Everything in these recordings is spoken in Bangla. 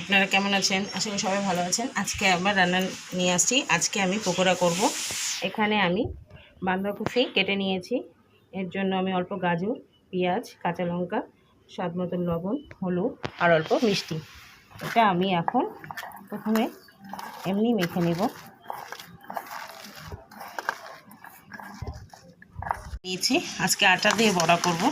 আপনারা কেমন আছেন? আশা করি সবাই ভালো আছেন। আজকে আবার রান্না নিয়ে আসছি। আজকে আমি পকোড়া করব। এখানে আমি বাঁধাকপি কেটে নিয়েছি। এর জন্য আমি অল্প গাজর, পেঁয়াজ, কাঁচা লঙ্কা, স্বাদ মতো লবণ, হলুদ আর অল্প মিষ্টি। এটা আমি এখন প্রথমে এমনি মেখে নেব। নিয়েছি, আজকে আটা দিয়ে বড়া করব।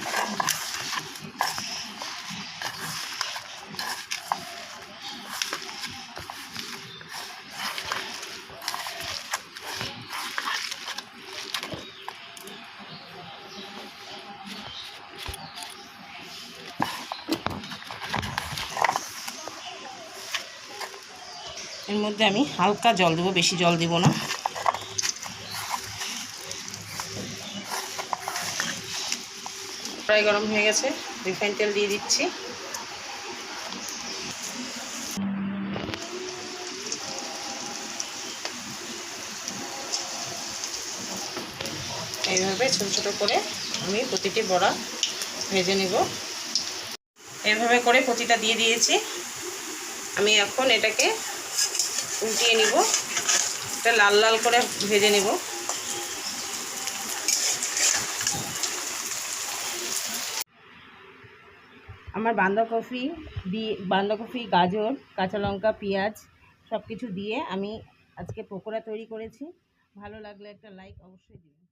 এর মধ্যে আমি হালকা জল দেবো, বেশি জল দেব না। কড়াই গরম হয়ে গেছে, রিফাইন তেল দিয়ে দিচ্ছি। এইভাবে ছোটো ছোটো করে আমি প্রতিটি বড়া ভেজে নেব। এইভাবে করে প্রতিটা দিয়ে দিয়েছি। আমি এখন এটাকে উল্টিয়ে নিব, এটা লাল লাল করে ভেজে নেব। আমার বাঁধাকপি, গাজর, কাঁচা লঙ্কা, পেঁয়াজ সব কিছু দিয়ে আমি আজকে পকোড়া তৈরি করেছি। ভালো লাগলে একটা লাইক অবশ্যই দিবেন।